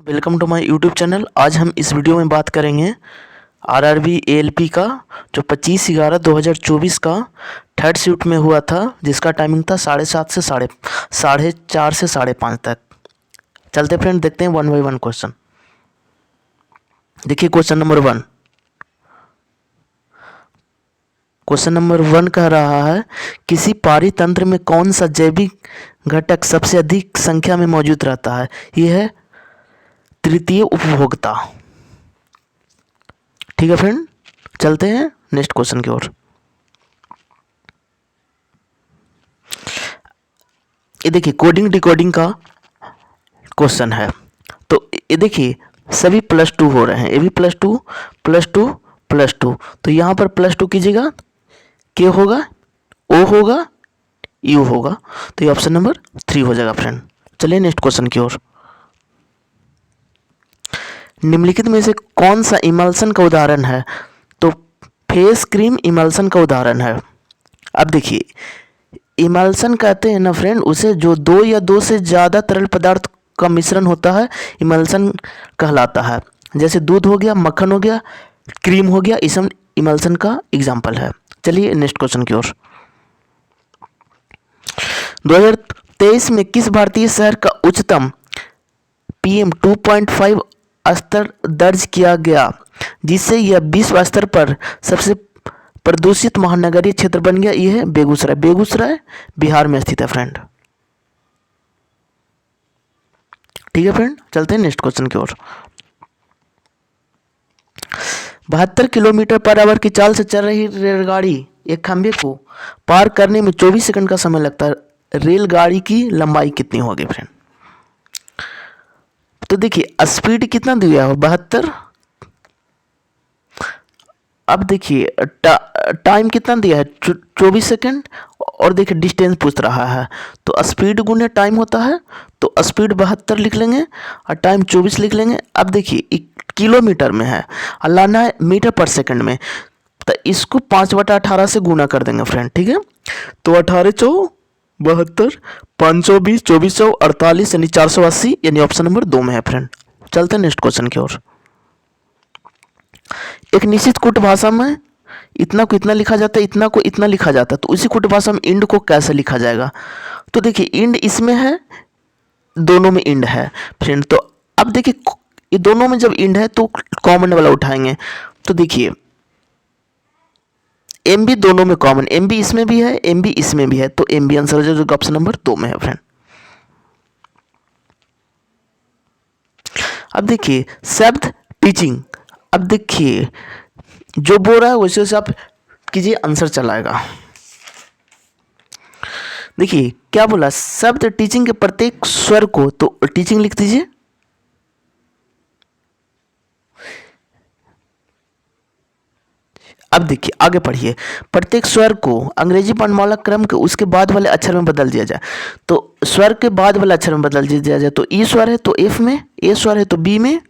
Welcome to my YouTube channel. आज हम इस वीडियो में बात करेंगे आरआरबी एएलपी का जो 25/11/2024 का थर्ड शिफ्ट में हुआ था, जिसका टाइमिंग था 7:30 से 4:30 से 5:30 तक। चलते फ्रेंड, देखते हैं वन बाई वन क्वेश्चन। देखिए question number one. Question number one कह रहा है किसी पारितंत्र में कौन सा जैविक घटक सबसे अधिक संख्या में मौजूद रहता है। यह है तृतीय उपभोक्ता। ठीक है फ्रेंड, चलते हैं नेक्स्ट क्वेश्चन की ओर। ये देखिए कोडिंग डिकोडिंग का क्वेश्चन है। तो ये देखिए सभी +2 हो रहे हैं, ये भी +2 +2 +2। तो यहाँ पर +2 कीजिएगा, के होगा, ओ होगा, यू होगा। तो ये ऑप्शन नंबर 3 हो जाएगा फ्रेंड। चलिए नेक्स्ट क्वेश्चन की ओर। निम्नलिखित में से कौन सा इमल्सन का उदाहरण है। तो फेस क्रीम इमल्सन का उदाहरण है। अब देखिए इमल्सन कहते हैं ना फ्रेंड, उसे जो दो या दो से ज़्यादा तरल पदार्थ का मिश्रण होता है इमल्सन कहलाता है। जैसे दूध हो गया, मक्खन हो गया, क्रीम हो गया, इसम इमल्सन का एग्जाम्पल है। चलिए नेक्स्ट क्वेश्चन की ओर। 2023 में किस भारतीय शहर का उच्चतम PM 2.5 स्तर दर्ज किया गया, जिससे यह विश्व स्तर पर सबसे प्रदूषित महानगरीय क्षेत्र बन गया। यह है बेगूसराय। बेगूसराय बिहार में स्थित है फ्रेंड। ठीक है फ्रेंड, चलते हैं नेक्स्ट क्वेश्चन की ओर। 72 किलोमीटर पर आवर की चाल से चल रही रेलगाड़ी एक खंभे को पार करने में 24 सेकंड का समय लगता है। रेलगाड़ी की लंबाई कितनी होगी फ्रेंड। तो देखिए स्पीड कितना दिया है, 72। अब देखिए टाइम कितना दिया है, 24 सेकंड। और देखिए डिस्टेंस पूछ रहा है, तो स्पीड गुने टाइम होता है, तो स्पीड 72 लिख लेंगे और टाइम 24 लिख लेंगे। अब देखिए किलोमीटर में है और लाना है मीटर पर सेकंड में, तो इसको 5/18 से गुना कर देंगे फ्रेंड। ठीक है, तो 18×4 72, 520, 2400, 48 यानी 480, यानी ऑप्शन नंबर 2 में है फ्रेंड। चलते हैं नेक्स्ट क्वेश्चन की ओर। एक निश्चित कूट भाषा में इतना को इतना लिखा जाता है, इतना को इतना लिखा जाता है, तो उसी कूट भाषा में इंड को कैसे लिखा जाएगा। तो देखिए इंड इसमें है, दोनों में इंड है फ्रेंड। तो अब देखिए ये दोनों में जब इंड है तो कॉमन वाला उठाएंगे। तो देखिए एम बी दोनों में कॉमन, एम बी इसमें भी है, एम बी इसमें भी है, तो एम बी आंसर हो जाएगा ऑप्शन नंबर 2 में है फ्रेंड। अब देखिए शब्द टीचिंग। अब देखिए जो बोल रहा है वैसे वैसे आप कीजिए, आंसर चलाएगा। देखिए क्या बोला, शब्द टीचिंग के प्रत्येक स्वर को, तो टीचिंग लिख दीजिए। अब देखिए आगे पढ़िए, प्रत्येक स्वर को अंग्रेजी वर्णमाला क्रम के उसके बाद वाले अक्षर में बदल दिया जाए। तो स्वर के बाद वाले अक्षर में बदल दिया जाए, तो ई स्वर है तो एफ में, ए स्वर है तो बी में,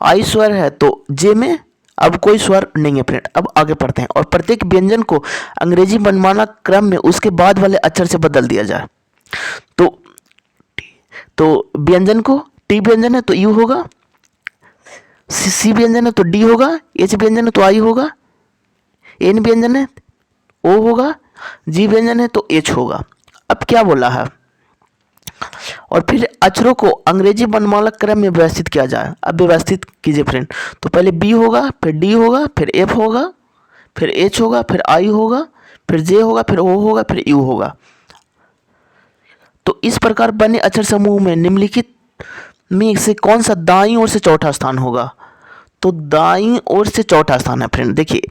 आई स्वर है तो जे में। अब कोई स्वर नहीं है फ्रेंड। अब आगे पढ़ते हैं। और प्रत्येक व्यंजन को अंग्रेजी वर्णमाला क्रम में उसके बाद वाले अक्षर से बदल दिया जाए। तो व्यंजन को, टी व्यंजन है तो यू होगा, सी व्यंजन है तो डी होगा, एच व्यंजन है तो आई होगा, एन व्यंजन है ओ होगा, जी व्यंजन है तो एच होगा। अब क्या बोला है, और फिर अक्षरों को अंग्रेजी वर्णमाला क्रम में व्यवस्थित किया जाए। अब व्यवस्थित कीजिए फ्रेंड। तो पहले बी होगा, फिर डी होगा, फिर एफ होगा, फिर एच होगा, फिर आई होगा, फिर जे होगा, फिर ओ होगा, फिर यू होगा। तो इस प्रकार बने अक्षर समूह में निम्नलिखित में से कौन सा दाईं ओर से चौथा स्थान होगा। तो दाईं ओर से चौथा स्थान है फ्रेंड। देखिए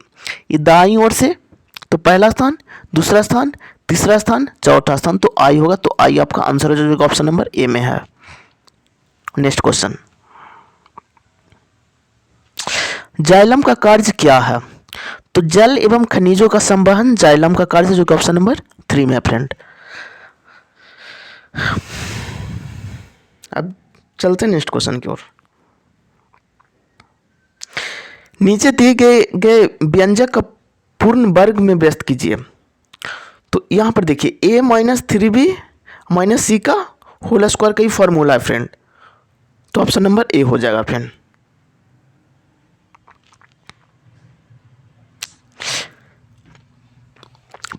ये दाईं ओर से, तो पहला स्थान, दूसरा स्थान, तीसरा स्थान, चौथा स्थान, तो आई होगा। तो आई आपका आंसर हो जाएगा, ऑप्शन नंबर ए में है। नेक्स्ट क्वेश्चन, जाइलम का कार्य क्या है। तो जल एवं खनिजों का संवहन जाइलम का कार्य, जो कि ऑप्शन नंबर 3 में है फ्रेंड। अब चलते हैं नेक्स्ट क्वेश्चन की ओर। नीचे दिए गए व्यंजक का पूर्ण वर्ग में व्यस्त कीजिए। तो यहाँ पर देखिए A - 3B - C का होल स्क्वायर का ही फॉर्मूला है फ्रेंड। तो ऑप्शन नंबर ए हो जाएगा फ्रेंड।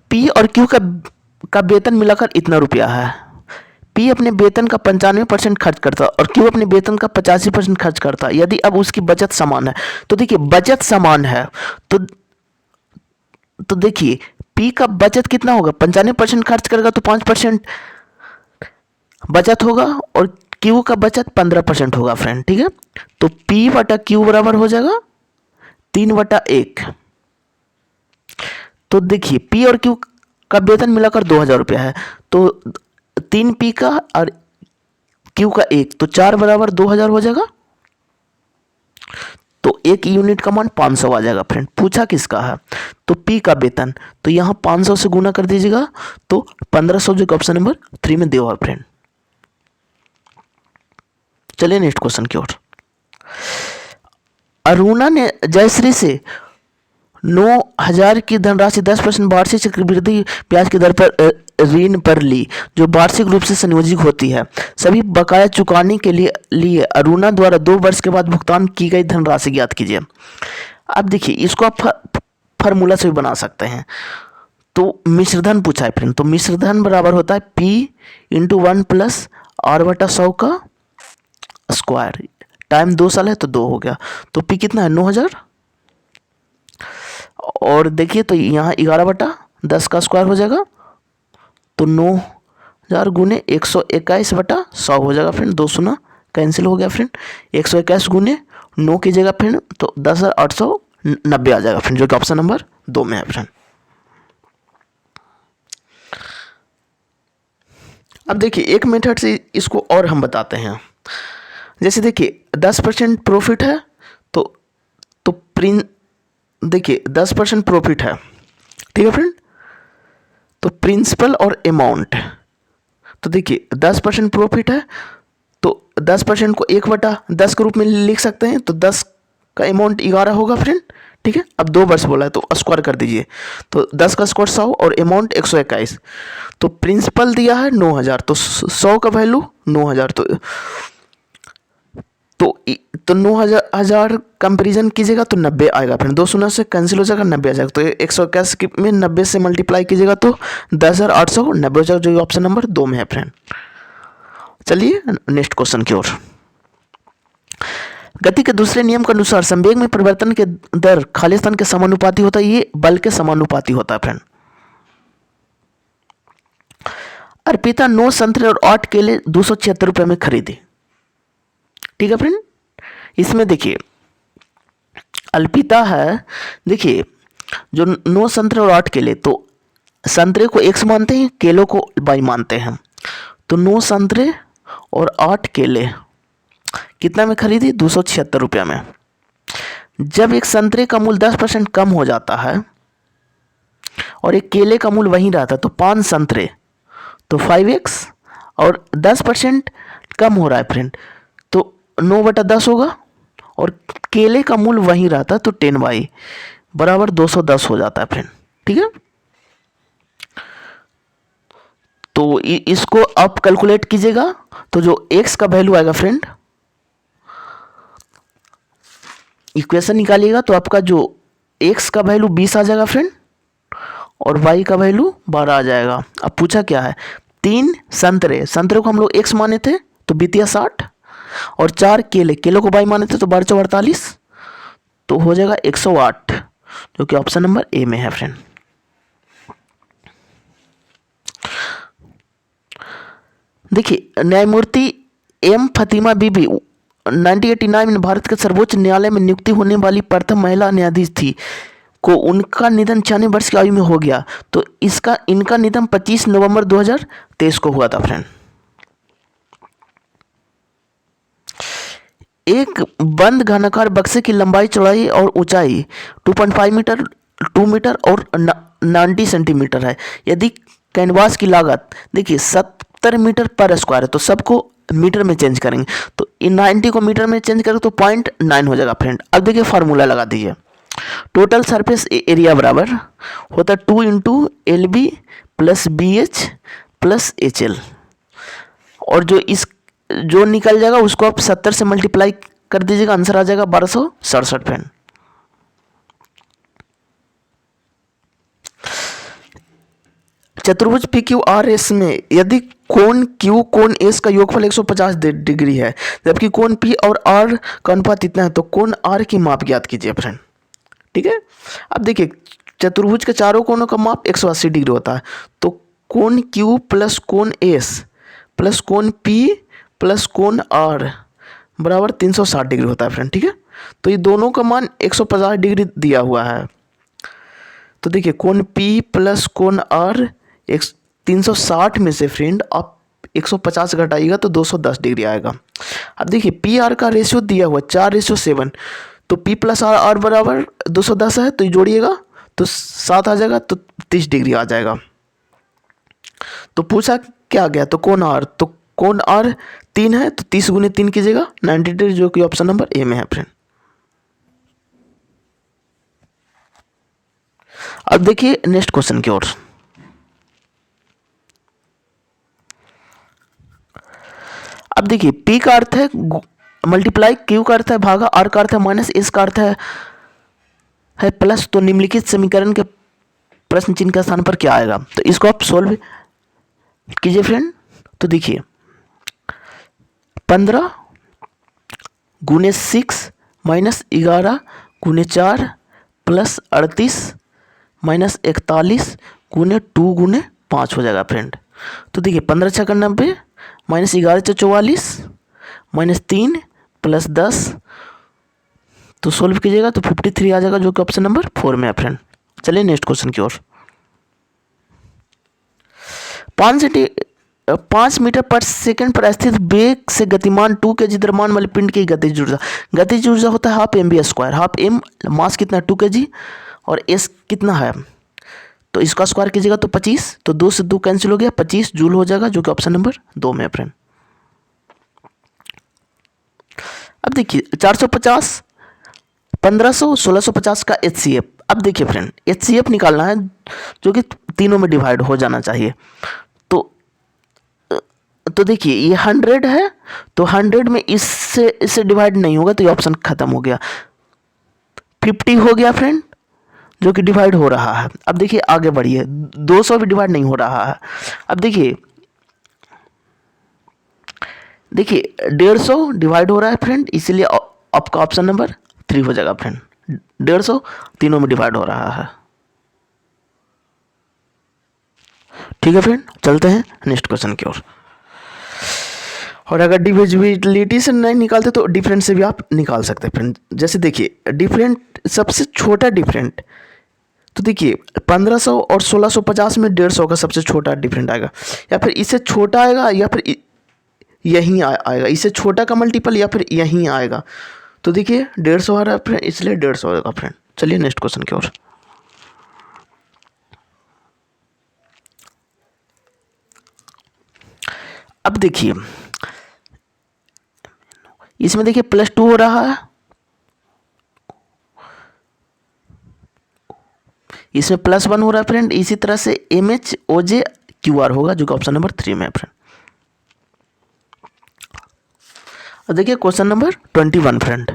पी और क्यू का वेतन मिलाकर इतना रुपया है। पी अपने वेतन का 95% खर्च करता और क्यू अपने वेतन का 85% खर्च करता। यदि अब उसकी बचत समान है, तो देखिए बचत समान है तो देखिए पी का बचत कितना होगा, 95% खर्च करेगा तो 5% बचत होगा और क्यू का बचत 15% होगा फ्रेंड। ठीक है, तो पी बटा क्यू बराबर हो जाएगा 3/1। तो देखिए पी और क्यू का वेतन मिलाकर 2000 रुपया है, तो 3 पी का और क्यू का 1, तो 4 बराबर 2000 हो जाएगा। तो एक यूनिट का मान 500 आ जाएगा फ्रेंड। पूछा किसका है, तो पी का वेतन, तो यहाँ 500 से गुना कर दीजिएगा तो 1500 जो ऑप्शन नंबर 3 में दिया हुआ फ्रेंड। चलिए नेक्स्ट क्वेश्चन की ओर। अरुणा ने जयश्री से 9000 की धनराशि 10% वार्षिक चक्रवृद्धि ब्याज की दर पर ऋण पर ली, जो वार्षिक रूप से संयोजित होती है। सभी बकाया चुकाने के लिए अरुणा द्वारा 2 वर्ष के बाद भुगतान की गई धनराशि ज्ञात कीजिए। अब देखिए इसको आप फार्मूला से भी बना सकते हैं। तो मिश्रधन पूछा है फ्रेंड, तो मिश्रधन बराबर होता है P × 1 + R/100 का स्क्वायर। टाइम 2 साल है तो 2 हो गया, तो P कितना है 9000। और देखिए तो यहाँ 11/10 का स्क्वायर हो जाएगा, तो 9000 गुने 121/100 हो जाएगा फ्रेंड। 2 शून्य कैंसिल हो गया फ्रेंड। 121 गुने 9 कीजिएगा फ्रेंड तो 10,890 आ जाएगा फ्रेंड, जो कि ऑप्शन नंबर 2 में है फ्रेंड। अब देखिए एक मेथड से इसको और हम बताते हैं। जैसे देखिए 10% प्रॉफिट है, तो देखिए 10% प्रॉफिट है, ठीक है फ्रेंड। तो प्रिंसिपल और अमाउंट, तो देखिए 10% प्रॉफिट है तो 10% को 1/10 के रूप में लिख सकते हैं, तो 10 का अमाउंट 11 होगा फ्रेंड। ठीक है, अब 2 वर्ष बोला है तो स्क्वायर कर दीजिए, तो 10 का स्क्वायर 100 और अमाउंट 121। तो प्रिंसिपल दिया है 9000, तो 100 का वैल्यू 9000, तो 9000 कंपेरिजन कीजिएगा तो 90 आएगा फ्रेंड। 2 शून्य से कैंसिल हो जाएगा, 90 आ जाएगा। तो 121 में 90 से मल्टीप्लाई कीजिएगा तो 10,890 हो जाएगा, जो ऑप्शन नंबर 2 में है फ्रेंड। चलिए नेक्स्ट क्वेश्चन की ओर। गति के दूसरे नियम के अनुसार संवेग में परिवर्तन के दर खाली स्थान के समानुपाती होता है, ये बल के समानुपाती होता है फ्रेंड। अर्पिता 9 संतरे और 8 केले 276 रुपये में खरीदे। ठीक है फ्रेंड, इसमें देखिए अल्पिता है, देखिए जो 9 संतरे और 8 केले, तो संतरे को x मानते हैं, केलों को y मानते हैं। तो 9 संतरे और 8 केले कितना में खरीदी, 276 रुपया में। जब एक संतरे का मूल्य 10% कम हो जाता है और एक केले का मूल्य वहीं रहता है, तो 5 संतरे तो 5x और 10% कम हो रहा है फ्रेंड, तो 9/10 होगा और केले का मूल्य वहीं रहता है, तो 10y बराबर 210 हो जाता है फ्रेंड। ठीक है, तो इसको आप कैलकुलेट कीजिएगा, तो जो x का वैल्यू आएगा फ्रेंड, इक्वेशन निकालिएगा तो आपका जो x का वैल्यू 20 आ जाएगा फ्रेंड और y का वैल्यू 12 आ जाएगा। अब पूछा क्या है, 3 संतरे, संतरे को हम लोग x माने थे तो 60 और 4 केले, केलों को y माने थे तो 12/48, तो हो जाएगा 108, जो कि ऑप्शन नंबर ए में है फ्रेंड। देखिए न्यायमूर्ति एम फतिमा बीबी 1989 में भारत के सर्वोच्च न्यायालय में नियुक्ति होने वाली प्रथम महिला न्यायाधीश थी, को उनका निधन 96 वर्ष की आयु में हो गया। तो इनका निधन 25 नवंबर 2023 को हुआ था फ्रेंड। एक बंद घनाकार बक्से की लंबाई, चौड़ाई और ऊंचाई 2.5 मीटर, 2 मीटर और 90 सेंटीमीटर है। यदि कैनवास की लागत देखिए 70 मीटर पर स्क्वायर है, तो सबको मीटर में चेंज करेंगे, तो इन 90 को मीटर में चेंज करेंगे तो 0.9 हो जाएगा फ्रेंड। अब देखिए फार्मूला लगा दीजिए, टोटल सरफेस एरिया बराबर होता है 2 × LB + BH + HL, और जो इस जो निकल जाएगा उसको आप 70 से मल्टीप्लाई कर दीजिएगा, आंसर आ जाएगा 1267 फ्रेंड। चतुर्भुज पी क्यू आर एस में यदि कोण क्यू कोण एस का योगफल 150 डिग्री है, जबकि कोण पी और आर का अनुपात इतना है, तो कोण आर की माप ज्ञात कीजिए फ्रेंड। ठीक है, अब देखिए चतुर्भुज के चारों कोणों का माप 180 डिग्री होता है, तो कोण क्यू प्लस कोण एस प्लस कोण पी प्लस कोण आर बराबर 360 डिग्री होता है फ्रेंड। ठीक है, तो ये दोनों का मान 150 डिग्री दिया हुआ है। तो देखिए कोण पी प्लस कोण आर 360 में से फ्रेंड आप 150 घटाइएगा तो 210 डिग्री आएगा। अब देखिए पी आर का रेशियो दिया हुआ 4:7, तो पी प्लस आर आर बराबर 210 है, तो ये जोड़िएगा तो 7 आ जाएगा, तो 30 डिग्री आ जाएगा। तो पूछा क्या गया, तो कोण आर 3 है, तो 30 × 3 कीजिएगा 90 डिग्री, जो कि ऑप्शन नंबर ए में है फ्रेंड। अब देखिए नेक्स्ट क्वेश्चन की ओर। अब देखिए P का अर्थ है मल्टीप्लाई, Q का अर्थ है भागा, R का अर्थ है माइनस, S का अर्थ है प्लस। तो निम्नलिखित समीकरण के प्रश्न चिन्ह के स्थान पर क्या आएगा, तो इसको आप सोल्व कीजिए फ्रेंड। तो देखिए 15 × 6 माइनस 11 × 4 प्लस 38 माइनस 41 × 2 × 5 हो जाएगा फ्रेंड। तो देखिए 15 × 6 = 90 माइनस 11 × 44 माइनस 3 प्लस 10, तो सोल्व कीजिएगा तो 53 आ जाएगा, जो कि ऑप्शन नंबर 4 में है फ्रेंड। चलिए नेक्स्ट क्वेश्चन की ओर। 5 मीटर पर सेकंड पर स्थित वेग से गतिमान 2 kg द्रव्यमान वाले पिंड की गतिज ऊर्जा होता है हाफ mv²। हाफ m मास कितना 2 kg और s कितना है, तो इसका स्क्वायर कीजिएगा तो 25, तो 2 से 2 कैंसिल हो गया, 25 जूल हो जाएगा, जो कि ऑप्शन नंबर 2 में है फ्रेंड। अब देखिए 450, 1500, 1650 का HCF। अब देखिए फ्रेंड HCF निकालना है, जो कि तीनों में डिवाइड हो जाना चाहिए। तो देखिए ये 100 है, तो 100 में इससे डिवाइड नहीं होगा, तो ये ऑप्शन खत्म हो गया। 50 हो गया फ्रेंड, जो कि डिवाइड हो रहा है। अब देखिए आगे बढ़िए, 200 भी डिवाइड नहीं हो रहा है। अब देखिए 150 डिवाइड हो रहा है फ्रेंड, इसलिए आपका ऑप्शन नंबर 3 हो जाएगा फ्रेंड। 150 तीनों में डिवाइड हो रहा है। ठीक है फ्रेंड, चलते हैं नेक्स्ट क्वेश्चन की ओर। और अगर डिविजिबिलिटी से नहीं निकालते तो डिफरेंट से भी आप निकाल सकते हैं फ्रेंड। जैसे देखिए डिफरेंट, सबसे छोटा डिफरेंट, तो देखिए 1500 और 1650 में 150 का सबसे छोटा डिफरेंट आएगा, या फिर इससे छोटा आएगा, या फिर यहीं आएगा, इससे छोटा का मल्टीपल, या फिर यहीं आएगा। तो देखिए 150 आ रहा है फ्रेंड, इसलिए 150 आएगा फ्रेंड। चलिए नेक्स्ट क्वेश्चन की ओर। अब देखिए इसमें देखिए +2 हो रहा है, इसमें +1 हो रहा है फ्रेंड। इसी तरह से MHOJQR होगा, जो कि ऑप्शन नंबर 3 में है फ्रेंड। और देखिए क्वेश्चन नंबर 21 फ्रेंड।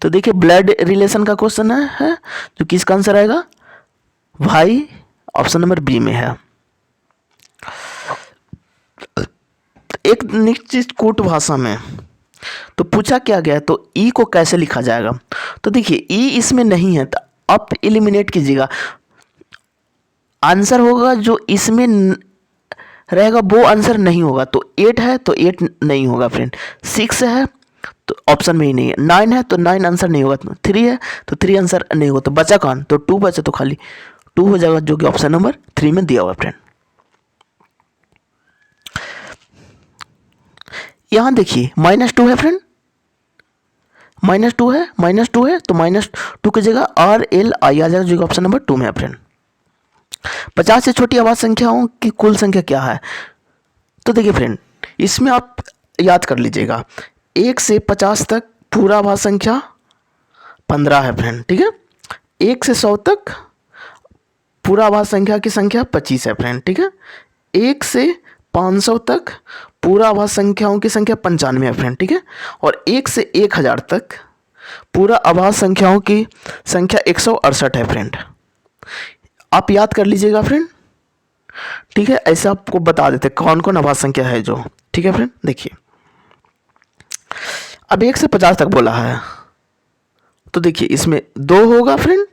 तो देखिए ब्लड रिलेशन का क्वेश्चन है, जो किसका आंसर आएगा, भाई ऑप्शन नंबर बी में है। एक निश्चित कूट भाषा में तो पूछा क्या गया, तो ई को कैसे लिखा जाएगा। तो देखिए ई इसमें नहीं है, तो आप एलिमिनेट कीजिएगा। आंसर होगा जो इसमें रहेगा वो आंसर नहीं होगा। तो 8 है तो 8 नहीं होगा फ्रेंड, 6 है तो ऑप्शन में ही नहीं है, 9 है तो 9 आंसर नहीं होगा, 3 है तो 3 आंसर नहीं होगा, तो बचा कौन, तो 2 बचा, तो खाली 2 हो जाएगा, जो कि ऑप्शन नंबर 3 में दिया हुआ फ्रेंड। यहाँ देखिए -2 है फ्रेंड, -2 है, -2 है, तो -2 की जगह RLI आ जाएगा, जो कि ऑप्शन नंबर 2 में है फ्रेंड। 50 से छोटी आवाज संख्याओं की कुल संख्या क्या है। तो देखिए फ्रेंड इसमें आप याद कर लीजिएगा, 1 से 50 तक पूरा आवाज संख्या 15 है फ्रेंड। ठीक है, 1 से 100 तक पूरा आवाज संख्या की संख्या 25 है फ्रेंड। ठीक है, 1 से 500 तक पूरा आभाज्य संख्याओं की संख्या 95 है फ्रेंड, ठीक है। और 1 से 1000 तक पूरा आभाज्य संख्याओं की संख्या 168 है फ्रेंड। आप याद कर लीजिएगा फ्रेंड, ठीक है। ऐसा आपको बता देते कौन कौन आभाज्य संख्या है जो, ठीक है फ्रेंड। देखिए अब 1 से 50 तक बोला है, तो देखिए इसमें 2 होगा फ्रेंड,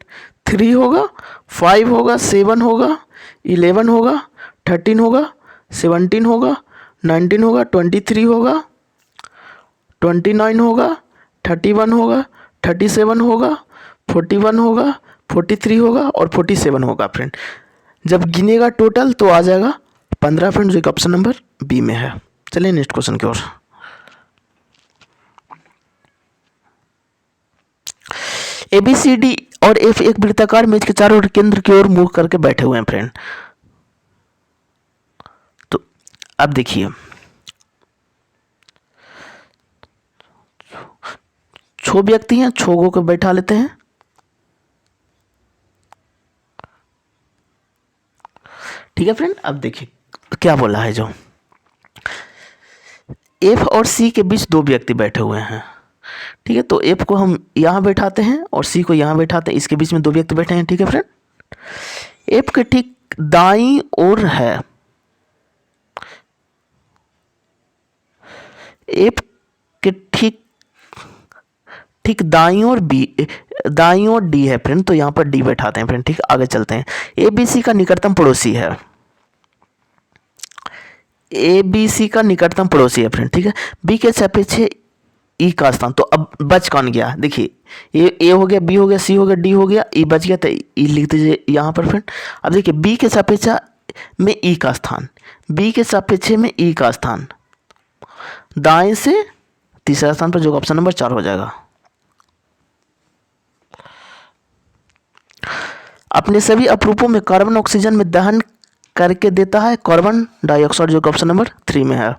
3 होगा, 5 होगा, 7 होगा, 11 होगा, 13 होगा, 17 होगा, 19 होगा, 23 होगा, 29 होगा, 31 होगा, 37 होगा, 41 होगा, 43 होगा और 47 होगा फ्रेंड। जब गिनेगा टोटल तो आ जाएगा 15 फ्रेंड, जो कि ऑप्शन नंबर बी में है। चलिए नेक्स्ट क्वेश्चन की ओर। ए बी सी डी और एफ एक वृत्ताकार मेज के चारों ओर केंद्र की ओर मुंह करके बैठे हुए हैं फ्रेंड। तो अब देखिए, छो व्यक्ति हैं, छो को बैठा लेते हैं, ठीक है फ्रेंड। अब देखिए क्या बोला है, जो एफ और सी के बीच 2 व्यक्ति बैठे हुए हैं, ठीक है। तो एफ को हम यहाँ बैठाते हैं और सी को यहाँ बैठाते हैं, इसके बीच में 2 व्यक्ति बैठे हैं, ठीक है फ्रेंड। एफ के ठीक दाईं ओर है, एफ के ठीक दाईं ओर डी है फ्रेंड, तो यहाँ पर डी बैठाते हैं फ्रेंड, ठीक है। आगे चलते हैं। ए बी सी का निकटतम पड़ोसी है, ए बी सी का निकटतम पड़ोसी है फ्रेंड, ठीक है। बी के सापेक्ष ई का स्थान, तो अब बच कौन गया, देखिए ए हो गया, बी हो गया, सी हो गया, डी हो गया, ई बच गया, तो ई लिख दीजिए यहाँ पर फ्रेंड। अब देखिए बी के सापेक्ष में ई का स्थान, बी के सापेक्ष में ई का स्थान दाएं से तीसरा स्थान पर, जो ऑप्शन नंबर 4 हो जाएगा। अपने सभी अपरूपों में कार्बन ऑक्सीजन में दहन करके देता है कार्बन डाइऑक्साइड, जो ऑप्शन नंबर 3 में है।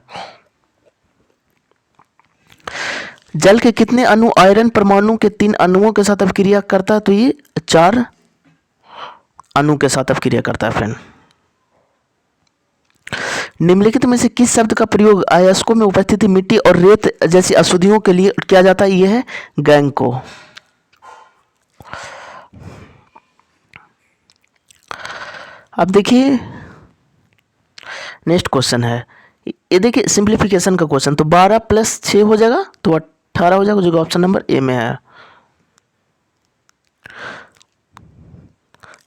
जल के कितने अणु आयरन परमाणु के 3 अणुओं के साथ अभिक्रिया करता है, तो ये 4 अणु के साथ अभिक्रिया करता है फ्रेंड। निम्नलिखित में से किस शब्द का प्रयोग अयस्कों में उपस्थित मिट्टी और रेत जैसी अशुद्धियों के लिए किया जाता है, यह है गैंको। अब देखिए नेक्स्ट क्वेश्चन है, ये देखिए सिंप्लीफिकेशन का क्वेश्चन, तो 12 + 6 हो जाएगा तो 18 हो जाएगा, जो ऑप्शन नंबर ए में है।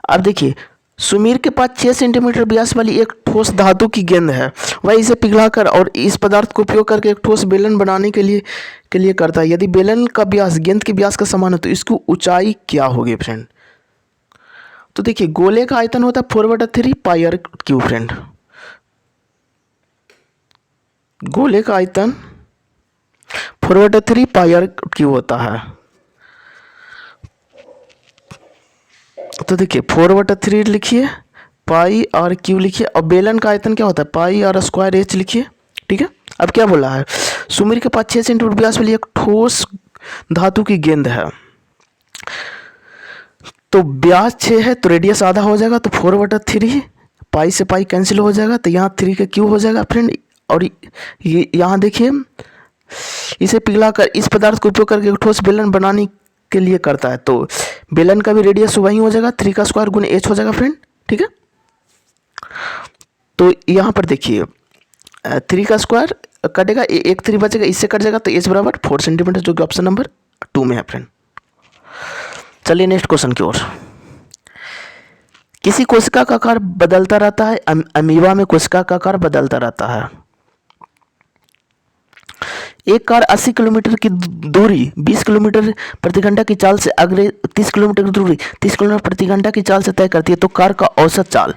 अब देखिए सुमीर के पास 6 सेंटीमीटर व्यास वाली एक ठोस धातु की गेंद है, वह इसे पिघलाकर और इस पदार्थ को उपयोग करके एक ठोस बेलन बनाने के लिए करता है। यदि बेलन का व्यास गेंद के व्यास का समान है तो इसकी ऊंचाई क्या होगी फ्रेंड। तो देखिए गोले का आयतन होता है 4/3 πr³ फ्रेंड, गोले का आयतन 4/3 πr³ होता है। तो देखिए 4/3 लिखिए, πr³ लिखिए, और बेलन का आयतन क्या होता है πr² लिखिए, ठीक है। अब क्या बोला है, सुमीर के पास 6 सेंटीमीटर व्यास वाली एक ठोस धातु की गेंद है, तो व्यास 6 है तो रेडियस आधा हो जाएगा, तो 4/3 पाई से पाई कैंसिल हो जाएगा, तो यहाँ 3 का क्यू हो जाएगा फ्रेंड। और ये यहाँ देखिए इसे पिघलाकर इस पदार्थ को उपयोग करके ठोस बेलन बनाने के लिए करता है, तो बेलन का भी रेडियस वही हो जाएगा 3 का स्क्वायर गुना h हो जाएगा फ्रेंड, ठीक है। तो यहाँ पर देखिए 3 का स्क्वायर कटेगा, एक 3 बचेगा, इससे कट जाएगा, तो h बराबर 4 सेंटीमीटर, जो कि ऑप्शन नंबर 2 में है फ्रेंड। चलिए नेक्स्ट क्वेश्चन की ओर। किसी कोशिका का आकार बदलता रहता है, अमीबा में कोशिका का आकार बदलता रहता है। एक कार 80 किलोमीटर की दूरी 20 किलोमीटर प्रति घंटा की चाल से अगले 30 किलोमीटर की दूरी 30 किलोमीटर प्रति घंटा की चाल से तय करती है, तो कार का औसत चाल,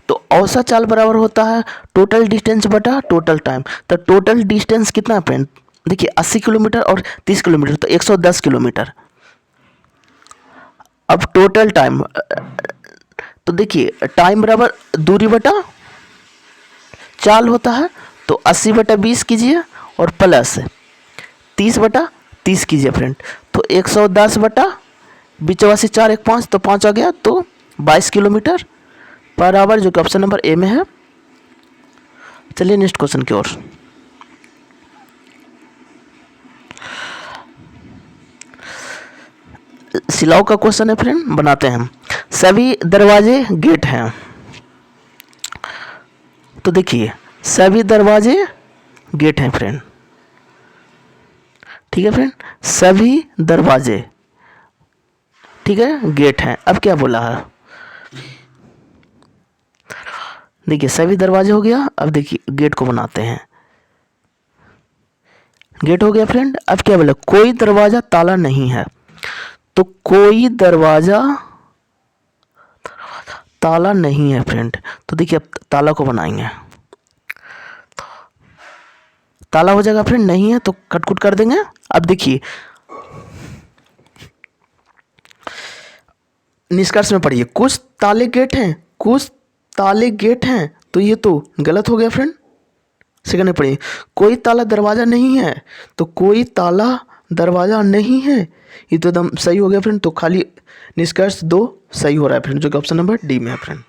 तो औसत चाल बराबर होता है टोटल डिस्टेंस बटा टोटल टाइम। तो टोटल डिस्टेंस कितना है फ्रेंड, देखिए 80 किलोमीटर और 30 किलोमीटर, तो 110 किलोमीटर। अब टोटल टाइम, तो देखिए टाइम बराबर दूरी बटा चाल होता है, तो 80/20 कीजिए और प्लस 30/30 कीजिए फ्रेंड, तो 110/22 4 1 5, तो 5 आ गया, तो 22 किलोमीटर पर आवर, जो कि ऑप्शन नंबर ए में है। चलिए नेक्स्ट क्वेश्चन की ओर। सिलाओ का क्वेश्चन है फ्रेंड, बनाते हैं हम। सभी दरवाजे गेट हैं, तो देखिए सभी दरवाजे गेट हैं फ्रेंड, ठीक है फ्रेंड, सभी दरवाजे, ठीक है, गेट हैं। अब क्या बोला है, देखिए सभी दरवाजे हो गया, अब देखिए गेट को बनाते हैं। गेट हो गया फ्रेंड। अब क्या बोला, कोई दरवाजा ताला नहीं है, तो कोई दरवाजा ताला नहीं है फ्रेंड, तो देखिए अब ताला को बनाएंगे। ताला हो जाएगा फ्रेंड, नहीं है तो कटकुट कर देंगे। अब देखिए निष्कर्ष में पढ़िए, कुछ ताले गेट हैं, कुछ ताले गेट हैं, तो ये तो गलत हो गया फ्रेंड। सेकंड में पढ़िए, कोई ताला दरवाजा नहीं है, तो कोई ताला दरवाजा नहीं है, ये तो एकदम सही हो गया फ्रेंड। तो खाली निष्कर्ष 2 सही हो रहा है फ्रेंड, जो कि ऑप्शन नंबर डी में है फ्रेंड।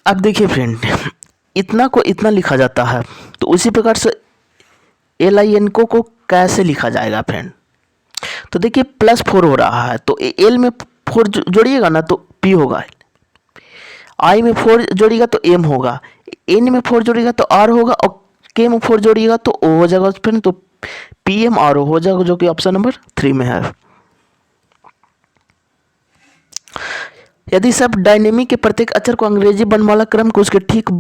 अब देखिए फ्रेंड, इतना को इतना लिखा जाता है, तो उसी प्रकार से LIN को कैसे लिखा जाएगा फ्रेंड। तो देखिए +4 हो रहा है, तो L में 4 जोड़िएगा ना तो P होगा, I में 4 जोड़िएगा तो M होगा, N में 4 जोड़िएगा तो R होगा, और K में 4 जोड़िएगा तो O हो जाएगा फ्रेंड। तो PMRO हो जाएगा, जो कि ऑप्शन नंबर 3 में है। यदि सब डायनेमिक के प्रत्येक अक्षर को अंग्रेजी वर्णमाला क्रम को उसके ठीक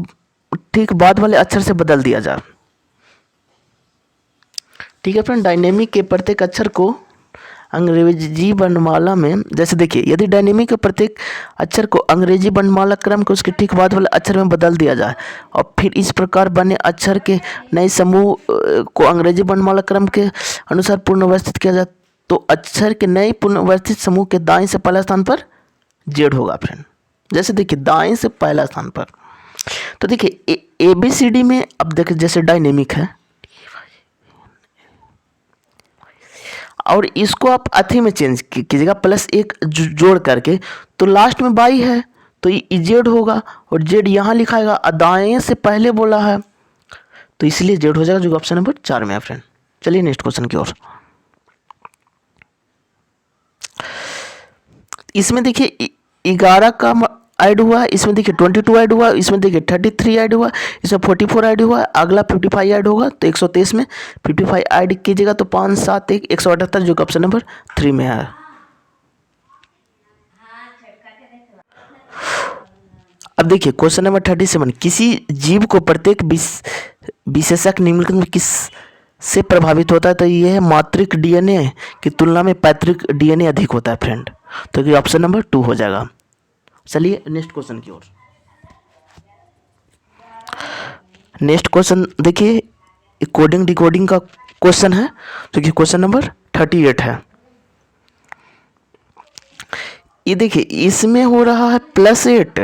बाद वाले अक्षर से बदल दिया जाए, ठीक है फ्रेंड, डायनेमिक के प्रत्येक अक्षर को अंग्रेजी वर्णमाला में, जैसे देखिए यदि डायनेमिक के प्रत्येक अक्षर को अंग्रेजी वर्णमाला क्रम को उसके ठीक बाद वाले अक्षर में बदल दिया जाए, और फिर इस प्रकार बने अक्षर के नए समूह को अंग्रेजी वर्णमाला क्रम के अनुसार पुनर्व्यवस्थित किया जाए, तो अक्षर के नए पुनर्व्यवस्थित समूह के दाएं से पहला स्थान पर जेड होगा फ्रेंड। जैसे देखिए दाएं से पहला स्थान पर, तो देखिए ABCD में, अब देखिए जैसे डायनेमिक है, और इसको आप अथी में चेंज कीजिएगा +1 जोड़ करके, तो लास्ट में बाई है तो ये जेड होगा, और जेड यहाँ लिखाएगा, दाएं से पहले बोला है तो इसलिए जेड हो जाएगा, जो ऑप्शन नंबर 4 में है फ्रेंड। चलिए नेक्स्ट क्वेश्चन की ओर। इसमें देखिए 11 का ऐड हुआ है, इसमें देखिए 22 ऐड हुआ, इसमें देखिए 33 ऐड हुआ, इसमें 44 ऐड हुआ, अगला 55 ऐड होगा, तो 123 में 55 ऐड कीजिएगा तो 5 7 1 178, जो कि ऑप्शन नंबर 3 में है। अब देखिए क्वेश्चन नंबर 37, किसी जीव को प्रत्येक विशेषक निम्नलिखित में किस से प्रभावित होता है, तो यह है मातृक DNA की तुलना में पैतृक DNA अधिक होता है फ्रेंड, तो ये ऑप्शन नंबर 2 हो जाएगा। चलिए नेक्स्ट क्वेश्चन की ओर। नेक्स्ट क्वेश्चन देखिए कोडिंग डिकोडिंग का क्वेश्चन है, जो कि क्वेश्चन नंबर 38 है। ये देखिए इसमें हो रहा है +8,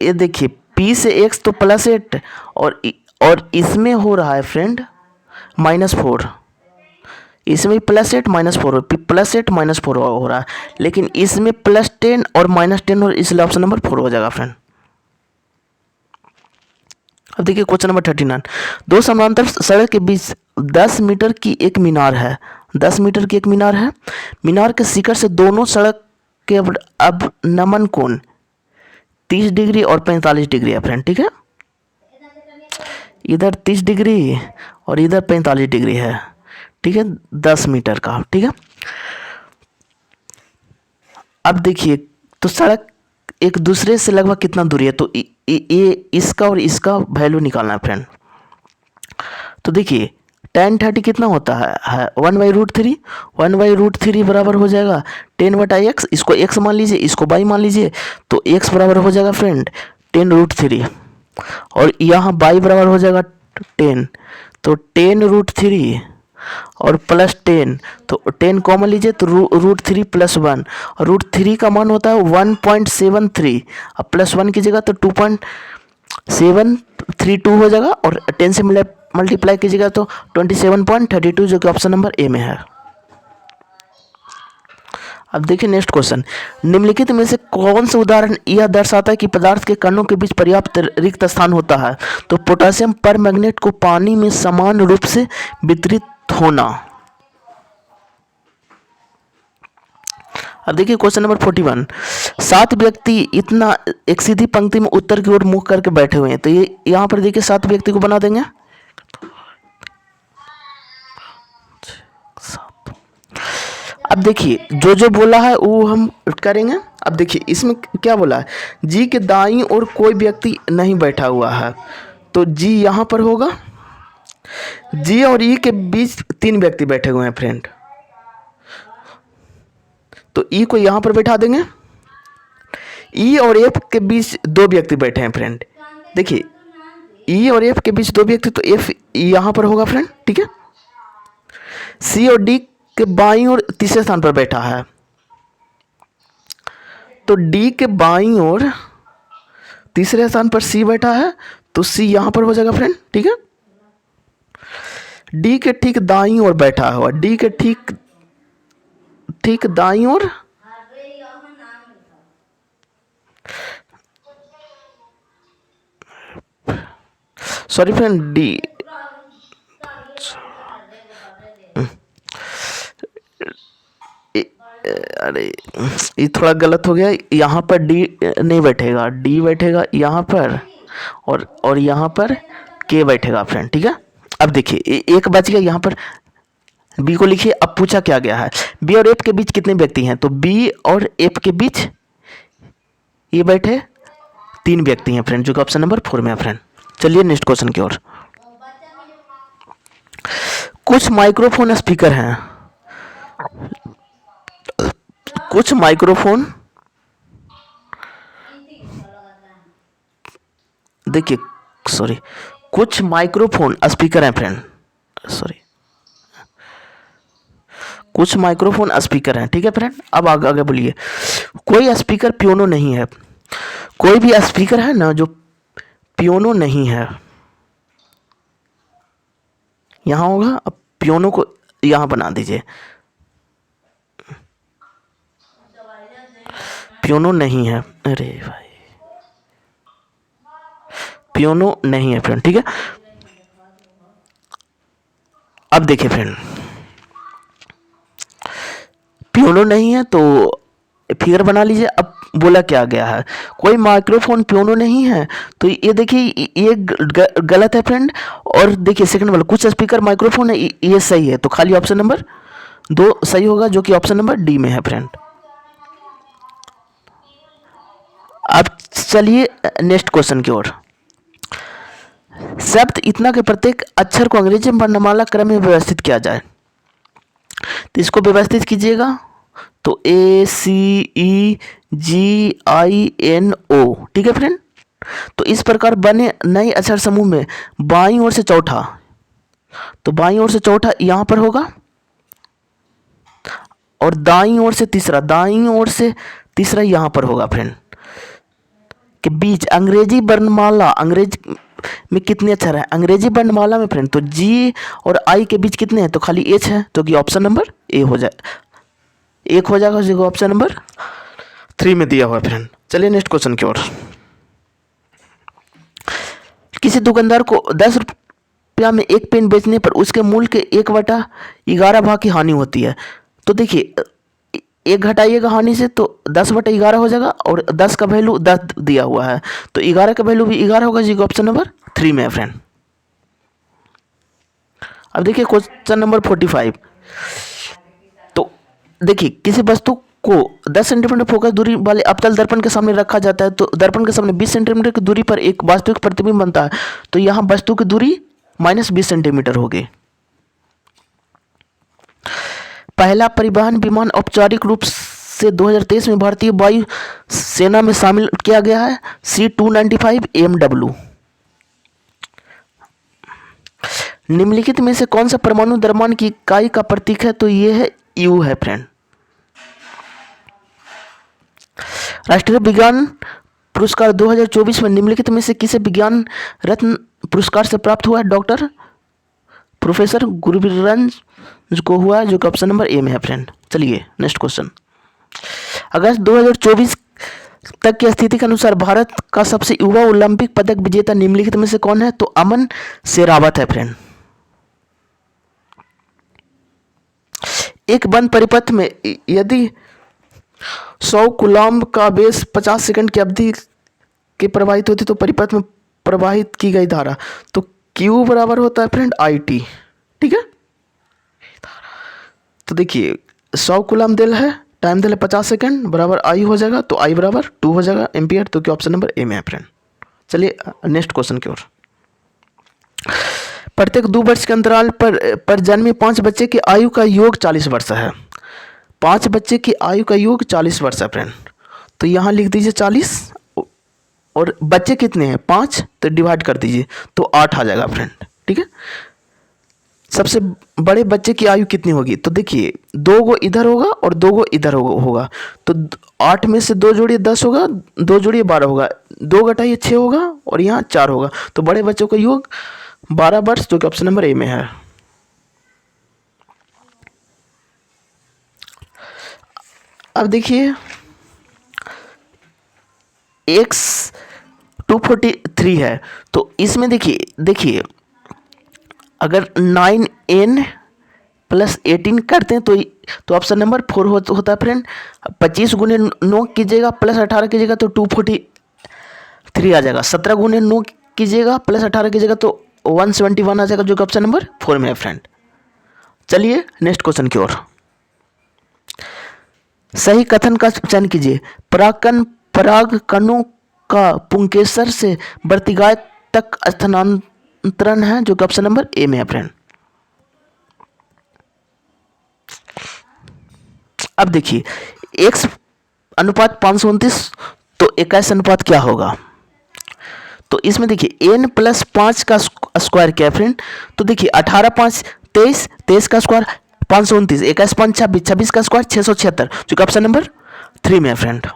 ये देखिए P से X तो +8, और इसमें हो रहा है फ्रेंड -4, इसमें +8 -4 +8 -4 हो रहा है, लेकिन इसमें +10 और -10 और इसलिए ऑप्शन नंबर 4 हो जाएगा फ्रेंड। अब देखिए क्वेश्चन नंबर 39, 2 समांतर सड़क के बीच 10 मीटर की एक मीनार है, 10 मीटर की एक मीनार है, मीनार के शिखर से दोनों सड़क के अब नमन कोण 30 डिग्री और 45 डिग्री है फ्रेंड, ठीक है, इधर 30 डिग्री और इधर 45 डिग्री है, ठीक है, 10 मीटर का, ठीक है। अब देखिए तो सड़क एक दूसरे से लगभग कितना दूरी है, तो ये इसका और इसका वैल्यू निकालना है फ्रेंड। तो देखिए tan 30 कितना होता है 1/√3, 1/√3 बराबर हो जाएगा 10/x, इसको x मान लीजिए, इसको y मान लीजिए, तो x बराबर हो जाएगा फ्रेंड 10√3, और यहाँ y बराबर हो जाएगा 10, तो 10√3 और +10, तो 10 कॉमन लीजिए तो √3 + 1, और √3 का मान होता है 1.73, अब +1 कीजिएगा तो 2.732 हो जाएगा, और 10 से मल्टीप्लाई कीजिएगा तो 27.32, जो कि ऑप्शन नंबर ए में है। अब देखिए नेक्स्ट क्वेश्चन, निम्नलिखित में से कौन सा उदाहरण यह दर्शाता है कि पदार्थ के कणों के बीच पर्याप्त रिक्त स्थान होता है? तो पोटेशियम परमैंगनेट को पानी में समान रूप से वितरित होना। अब देखिए क्वेश्चन नंबर 41, 7 व्यक्ति इतना एक सीधी पंक्ति में उत्तर की ओर मुख करके बैठे हुए हैं, तो ये यहाँ पर देखिए 7 व्यक्ति को बना देंगे। अब देखिए जो जो बोला है वो हम करेंगे। अब देखिए इसमें क्या बोला है, जी के दाईं ओर कोई व्यक्ति नहीं बैठा हुआ है, तो जी यहाँ पर होगा। जी और ई के बीच 3 व्यक्ति बैठे हुए हैं फ्रेंड, तो ई को यहाँ पर बैठा देंगे। ई और एफ के बीच 2 व्यक्ति बैठे हैं फ्रेंड, देखिए ई और एफ के बीच 2 व्यक्ति, तो एफ यहाँ पर होगा फ्रेंड, ठीक है। सी और डी के बाईं ओर तीसरे स्थान पर बैठा है, तो डी के बाईं ओर तीसरे स्थान पर सी बैठा है, तो सी यहां पर हो जाएगा फ्रेंड, ठीक है। डी के ठीक दाईं ओर बैठा हुआ, डी के ठीक दाईं ओर सॉरी फ्रेंड, डी अरे ये थोड़ा गलत हो गया, यहाँ पर डी नहीं बैठेगा, डी बैठेगा यहाँ पर, और यहाँ पर के बैठेगा फ्रेंड, ठीक है। अब देखिए एक बच गया यहाँ पर, बी को लिखिए। अब पूछा क्या गया है, बी और एफ के बीच कितने व्यक्ति हैं, तो बी और एफ के बीच ये बैठे 3 व्यक्ति हैं फ्रेंड, जो कि ऑप्शन नंबर 4 में है फ्रेंड। चलिए नेक्स्ट क्वेश्चन की ओर। कुछ माइक्रोफोन स्पीकर हैं, कुछ माइक्रोफोन, देखिए सॉरी, कुछ माइक्रोफोन स्पीकर हैं फ्रेंड, सॉरी कुछ माइक्रोफोन स्पीकर हैं, ठीक है फ्रेंड। अब आगे बोलिए, कोई स्पीकर पियोनो नहीं है, कोई भी स्पीकर है ना जो पियोनो नहीं है, यहां होगा। अब पियोनो को यहां बना दीजिए, पियोनो नहीं है, अरे भाई पियोनो नहीं है फ्रेंड, ठीक है। अब देखिए फ्रेंड, पियोनो नहीं है तो फिगर बना लीजिए। अब बोला क्या गया है, कोई माइक्रोफोन पियोनो नहीं है, तो ये देखिए ये गलत है फ्रेंड। और देखिए सेकंड वाला, कुछ स्पीकर माइक्रोफोन है, ये सही है, तो खाली ऑप्शन नंबर 2 सही होगा, जो कि ऑप्शन नंबर डी में है फ्रेंड। अब चलिए नेक्स्ट क्वेश्चन की ओर। शब्द इतना के प्रत्येक अक्षर को अंग्रेजी वर्णमाला क्रम में व्यवस्थित किया जाए, तो इसको व्यवस्थित कीजिएगा, तो ए सी ई जी आई एन ओ, ठीक है फ्रेंड। तो इस प्रकार बने नए अक्षर समूह में बाईं ओर से चौथा, तो बाईं ओर से चौथा यहां पर होगा, और दाईं ओर से तीसरा, दाईं ओर से तीसरा यहां पर होगा फ्रेंड। के बीच अंग्रेजी वर्णमाला, अंग्रेजी में कितने अक्षर है अंग्रेजी वर्णमाला में फ्रेंड, तो जी और आई के बीच कितने हैं, तो खाली एच है, तो कि ऑप्शन नंबर ए हो जाए, एक हो जाएगा, जो ऑप्शन नंबर 3 में दिया हुआ है फ्रेंड। चलिए नेक्स्ट क्वेश्चन की ओर। किसी दुकानदार को 10 रुपया में एक पेन बेचने पर उसके मूल्य के 1/11 भाग की हानि होती है, तो देखिए 1 घटाइएगा हानि से, तो 10/11 हो जाएगा, और 10 का वैल्यू 10 दिया हुआ है, तो 11 का वैल्यू भी 11 होगा, जी ऑप्शन नंबर 3 में है फ्रेंड। अब देखिए क्वेश्चन नंबर 45, तो देखिए किसी वस्तु को 10 सेंटीमीटर फोकस दूरी वाले अवतल दर्पण के सामने रखा जाता है, तो दर्पण के सामने 20 सेंटीमीटर की दूरी पर एक वास्तविक प्रतिबिंब बनता है, तो यहाँ वस्तु की दूरी -20 सेंटीमीटर होगी। पहला परिवहन विमान औपचारिक रूप से 2023 में भारतीय वायु सेना में शामिल किया गया है, C-295 AMW। निम्नलिखित में से कौन सा परमाणु द्रव्यमान की इकाई का प्रतीक है, तो ये है U है फ्रेंड। राष्ट्रीय विज्ञान पुरस्कार 2024 में निम्नलिखित में से किसे विज्ञान रत्न पुरस्कार से प्राप्त हुआ है, डॉक्टर प्रोफेसर गुरबीरंज को हुआ, जो कि ऑप्शन नंबर ए में है फ्रेंड। चलिए नेक्स्ट क्वेश्चन। अगस्त 2024 तक की स्थिति के अनुसार भारत का सबसे युवा ओलंपिक पदक विजेता निम्नलिखित में से कौन है? तो अमन शेरावत है फ्रेंड। एक बंद परिपथ में यदि 100 कूलम्ब का बेस 50 सेकंड की अवधि के प्रवाहित होती तो परिपथ में प्रवाहित की गई धारा, तो Q बराबर होता है फ्रेंड IT। ठीक है, तो देखिए 100 कूलम्ब दिल है, टाइम दिल है 50 सेकंड, बराबर I हो जाएगा, तो I बराबर 2 हो जाएगा एम्पियर। तो क्या ऑप्शन नंबर ए में है फ्रेंड। चलिए नेक्स्ट क्वेश्चन की ओर। प्रत्येक 2 वर्ष के अंतराल पर जन्मे 5 बच्चे की आयु का योग 40 वर्ष है। 5 बच्चे की आयु का योग 40 वर्ष है फ्रेंड। तो यहाँ लिख दीजिए 40, और बच्चे कितने हैं? 5, तो डिवाइड कर दीजिए तो 8 आ जाएगा फ्रेंड। ठीक है, सबसे बड़े बच्चे की आयु कितनी होगी? तो देखिए 2 गो इधर होगा और 2 गो इधर होगा, तो 8 में से 2 जोड़िए 10 होगा, 2 जोड़िए 12 होगा, 2 घटाइए 6 होगा, और यहाँ 4 होगा। तो बड़े बच्चों का योग 12 वर्ष, जो कि ऑप्शन नंबर ए में है। अब देखिए x 243 है, तो इसमें देखिए अगर 9n + 18 करते हैं तो ऑप्शन नंबर 4 होता है फ्रेंड। 25 गुने 9 कीजिएगा प्लस 18 कीजिएगा तो 243 आ जाएगा। 17 गुने 9 कीजिएगा प्लस 18 कीजिएगा तो 171 आ जाएगा, जो कि ऑप्शन नंबर 4 में है फ्रेंड। चलिए नेक्स्ट क्वेश्चन की ओर। सही कथन का चयन कीजिए। पराग कणों का पुंकेसर से वर्तिगाय तक स्थानांतरण है, जो कि ऑप्शन नंबर ए में है फ्रेंड। अब देखिए x अनुपात 529, तो 21 अनुपात क्या होगा? तो इसमें देखिए n + 5 का स्क्वायर क्या है फ्रेंड? तो देखिए 18 5 23, 23 का स्क्वायर 529, 21 5 26, 26 का स्क्वायर 676, जो कि ऑप्शन नंबर 3 में है फ्रेंड।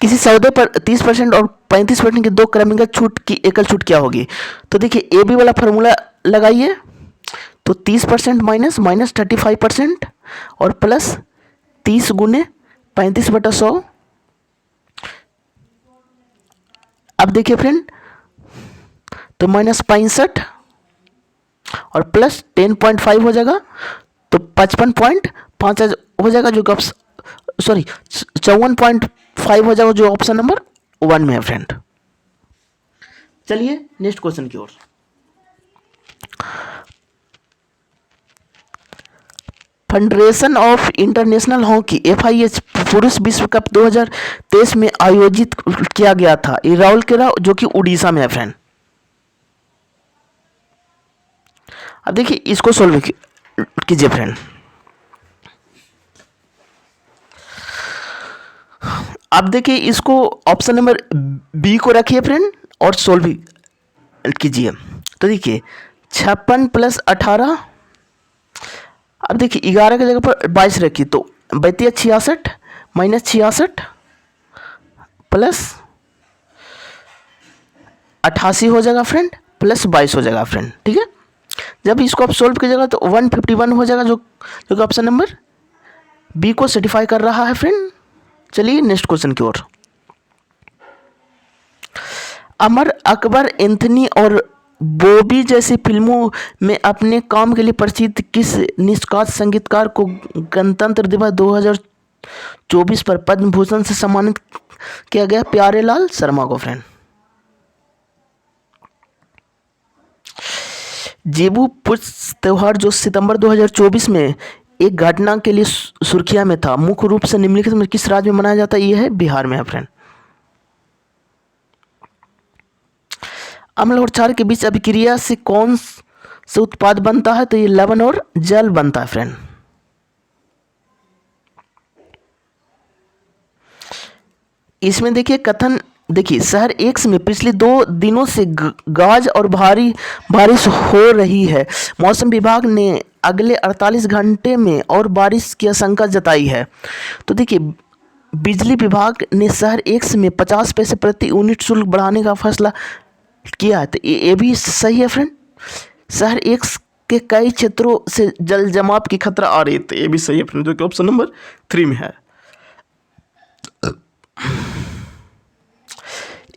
किसी सौदे पर 30% और 35% की 2 क्रमिक छूट की एकल छूट क्या होगी? तो देखिए ए बी वाला फॉर्मूला लगाइए, तो 30% माइनस 35% और प्लस 30 गुने 35/100। अब देखिए फ्रेंड, तो -65 और प्लस 10.5 हो जाएगा, तो 55.5 हो जाएगा, जो कि 54.5 हो जाएगा, जो ऑप्शन नंबर 1 में है फ्रेंड। चलिए नेक्स्ट क्वेश्चन की ओर। Federation of international hockey FIH पुरुष विश्व कप 2023 में आयोजित किया गया था। ये राउरकेला, जो कि उड़ीसा में है फ्रेंड। अब देखिए इसको सोल्व कीजिए फ्रेंड। अब देखिए इसको ऑप्शन नंबर बी को रखिए फ्रेंड और सोल्व कीजिए। तो देखिए 56 + 18, अब देखिए 11 की जगह पर 22 रखिए, तो 32 66 -66 प्लस 88 हो जाएगा फ्रेंड, प्लस 22 हो जाएगा फ्रेंड। ठीक है, जब इसको आप सोल्व कीजिएगा तो 151 हो जाएगा, जो कि ऑप्शन नंबर बी को सर्टिफाई कर रहा है फ्रेंड। चलिए नेक्स्ट क्वेश्चन की ओर। अमर अकबर एंथनी और बॉबी जैसी फिल्मों में अपने काम के लिए प्रसिद्ध किस निष्कात संगीतकार को गणतंत्र दिवस 2024 पर पद्म भूषण से सम्मानित किया गया? प्यारेलाल शर्मा को फ्रेंड। जेबू पुष्प त्योहार जो सितंबर 2024 में एक घटना के लिए सुर्खियां में था, मुख्य रूप से निम्नलिखित में किस राज्य में मनाया जाता है? यह है बिहार में है फ्रेंड। अम्ल और क्षार के बीच अभिक्रिया से कौन से उत्पाद बनता है? तो ये लवण और जल बनता है फ्रेंड। इसमें देखिए कथन, देखिए शहर एक्स में पिछले 2 दिनों से गाज और भारी बारिश हो रही है। मौसम विभाग ने अगले 48 घंटे में और बारिश की आशंका जताई है। तो देखिए बिजली विभाग ने शहर एक्स में 50 पैसे प्रति यूनिट शुल्क बढ़ाने का फैसला किया है, तो ये भी सही है फ्रेंड। शहर एक्स के कई क्षेत्रों से जल जमाव की खतरा आ रही थी। ये भी सही है फ्रेंड, जो कि ऑप्शन नंबर 3 में है।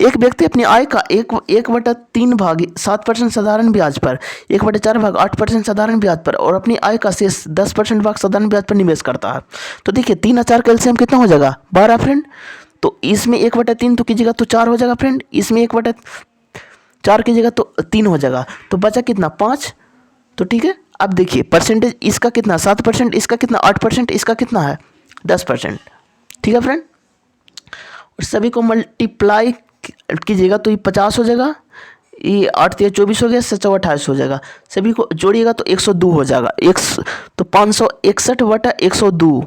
एक व्यक्ति अपनी आय का 1/3 भाग 7% साधारण ब्याज पर, 1/4 भाग 8% साधारण ब्याज पर और अपनी आय का शेष 10% भाग साधारण ब्याज पर निवेश करता है। तो देखिए 3 और 4 का एलसीएम कितना हो जाएगा, 12 फ्रेंड। तो इसमें 1/3 तो कीजिएगा तो 4 हो जाएगा फ्रेंड, इसमें 1/4 कीजिएगा तो 3 हो जाएगा, तो बचा कितना, 5। तो ठीक है, अब देखिए परसेंटेज इसका कितना 7%, इसका कितना 8%, इसका कितना है 10%। ठीक है फ्रेंड, और सभी को मल्टीप्लाई कीजिएगा तो ये 50 हो जाएगा, ये 8 3 24 हो गया, 7 28 हो जाएगा। सभी को जोड़िएगा तो 102 हो जाएगा। तो 561/102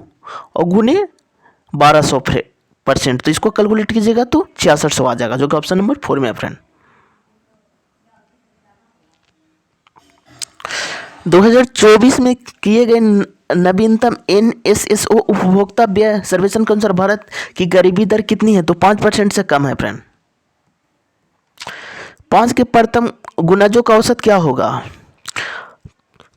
और गुने 1200%, तो इसको कैलकुलेट कीजिएगा तो 6600 आ जाएगा, जो कि ऑप्शन नंबर 4 में है फ्रेंड। 2024 में किए गए नवीनतम NSSO उपभोक्ता व्यय सर्वेक्षण के अनुसार भारत की गरीबी दर कितनी है, तो 5% से कम है फ्रेंड। 5 के प्रथम गुणजों का औसत क्या होगा,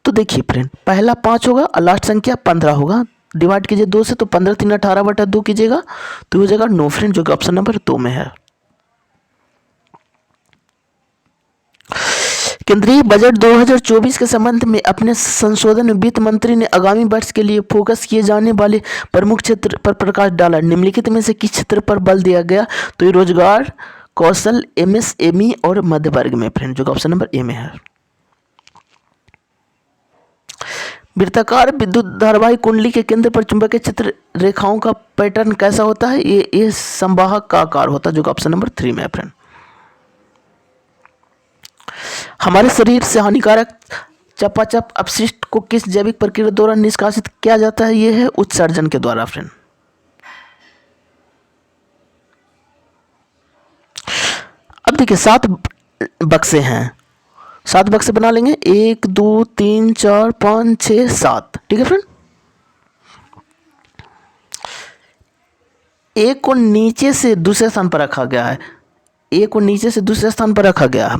तो देखिए फ्रेंड पहला 5 होगा और लास्ट संख्या 15 होगा, डिवाइड कीजिए 2 से, तो 15 3 18/2 कीजिएगा तो हो जाएगा 9 फ्रेंड, जो कि ऑप्शन नंबर 2 में है। केंद्रीय बजट 2024 के संबंध में अपने संशोधन में वित्त मंत्री ने आगामी वर्ष के लिए फोकस किए जाने वाले प्रमुख क्षेत्र पर प्रकाश डाला। निम्नलिखित में से किस क्षेत्र पर बल दिया गया, तो ये रोजगार, कौशल, MSME और मध्य वर्ग में फ्रेंड, जो ऑप्शन नंबर ए में है। वृत्ताकार विद्युत धारावाही कुंडली के केंद्र पर चुंबकीय क्षेत्र रेखाओं का पैटर्न कैसा होता है, ये संवाहक का आकार होता है, जो ऑप्शन नंबर 3 में है फ्रेंड। हमारे शरीर से हानिकारक चपाचप अपशिष्ट को किस जैविक प्रक्रिया द्वारा निष्कासित किया जाता है, ये है उत्सर्जन के द्वारा फ्रेंड। अब देखिए 7 बक्से हैं, 7 बक्से बना लेंगे, 1 2 3 4 5 6 7। ठीक है फ्रेंड, एक को नीचे से दूसरे स्थान पर रखा गया है, ए को नीचे से दूसरे स्थान पर रखा गया है।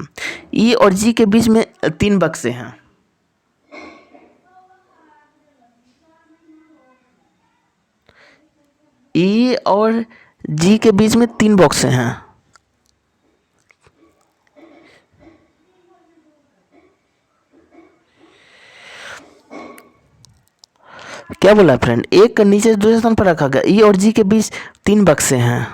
ई और जी के बीच में 3 बक्से हैं। ई और जी के बीच में 3 बॉक्से हैं। क्या बोला फ्रेंड, एक का नीचे दूसरे स्थान पर रखा गया, ई और जी के बीच 3 बक्से हैं।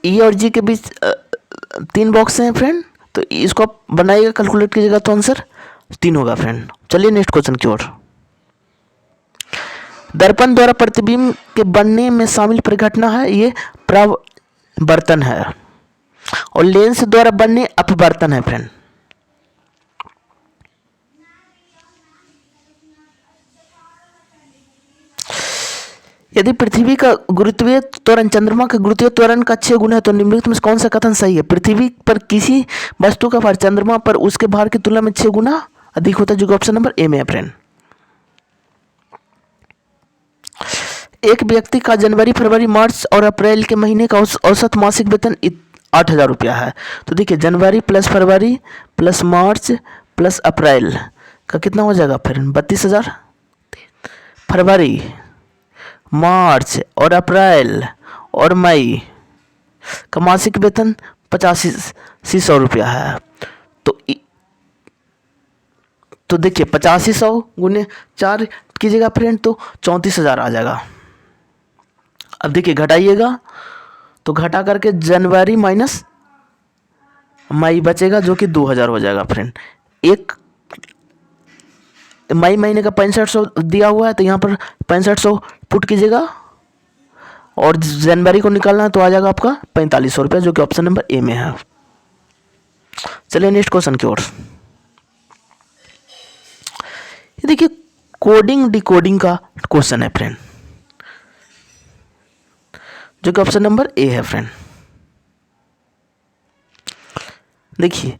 ई और जी के बीच 3 बॉक्स हैं फ्रेंड, तो इसको आप बनाइएगा, कैलकुलेट कीजिएगा तो आंसर 3 होगा फ्रेंड। चलिए नेक्स्ट क्वेश्चन की ओर। दर्पण द्वारा प्रतिबिंब के बनने में शामिल परिघटना है, ये परावर्तन है, और लेंस द्वारा बनने अपवर्तन है फ्रेंड। यदि पृथ्वी का गुरुत्वीय त्वरण चंद्रमा के गुरुत्वीय त्वरण का 6 गुना है, तो निम्नलिखित में से कौन सा कथन सही है। पृथ्वी पर किसी वस्तु का भार चंद्रमा पर उसके भार की तुलना में 6 गुना अधिक होता है, जो ऑप्शन नंबर ए में है फ्रेंड। एक व्यक्ति का जनवरी, फरवरी, मार्च और अप्रैल के महीने का औसत मासिक वेतन 8,000 रुपया है। तो देखिए जनवरी प्लस फरवरी प्लस मार्च प्लस अप्रैल का कितना हो जाएगा फ्रेंड, 32,000। फरवरी, मार्च और अप्रैल और मई का मासिक वेतन 85,100 रुपया है। तो देखिए 85,100 गुने 4 कीजिएगा फ्रेंड, तो 34,000 आ जाएगा। अब देखिए घटाइएगा, तो घटा करके जनवरी माइनस मई बचेगा, जो कि 2,000 हो जाएगा फ्रेंड। एक मई महीने का 6500 दिया हुआ है, तो यहाँ पर 6500 पुट कीजिएगा, और जनवरी को निकालना है तो आ जाएगा आपका 4500 रुपये, जो कि ऑप्शन नंबर ए में है। चलिए नेक्स्ट क्वेश्चन की ओर। ये देखिए कोडिंग डिकोडिंग का क्वेश्चन है फ्रेंड, जो कि ऑप्शन नंबर ए है फ्रेंड। देखिए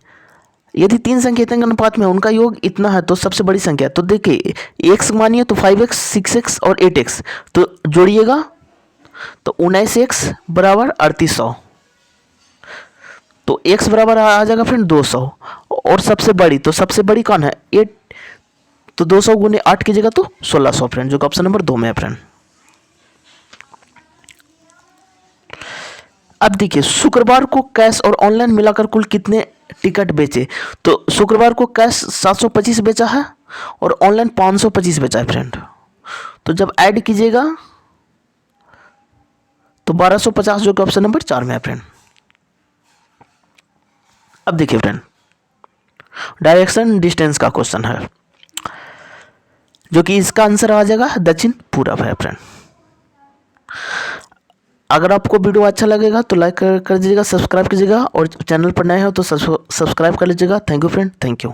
यदि 3 संकेतन के अनुपात में उनका योग इतना है तो सबसे बड़ी संख्या, तो देखिए x मानिए तो 5x, 6x और 8x, तो जोड़िएगा तो 19x बराबर 3800, तो x बराबर आ जाएगा फ्रेंड 200। और सबसे बड़ी, तो सबसे बड़ी कौन है 8, तो 200 गुने 8 की जगह तो 1600 फ्रेंड, जो कि ऑप्शन नंबर 2 में है फ्रेंड। अब देखिए शुक्रवार को कैश और ऑनलाइन मिलाकर कुल कितने टिकट बेचे, तो शुक्रवार को कैश 725 बेचा है और ऑनलाइन 525 बेचा है फ्रेंड, तो जब ऐड कीजिएगा तो 1250, जो कि ऑप्शन नंबर 4 में है फ्रेंड। अब देखिए फ्रेंड डायरेक्शन डिस्टेंस का क्वेश्चन है, जो कि इसका आंसर आ जाएगा दक्षिण पूरब है फ्रेंड। अगर आपको वीडियो अच्छा लगेगा तो लाइक कर दीजिएगा, सब्सक्राइब कीजिएगा, और चैनल पर नए हो तो सब्सक्राइब कर लीजिएगा। Thank you friend, thank you.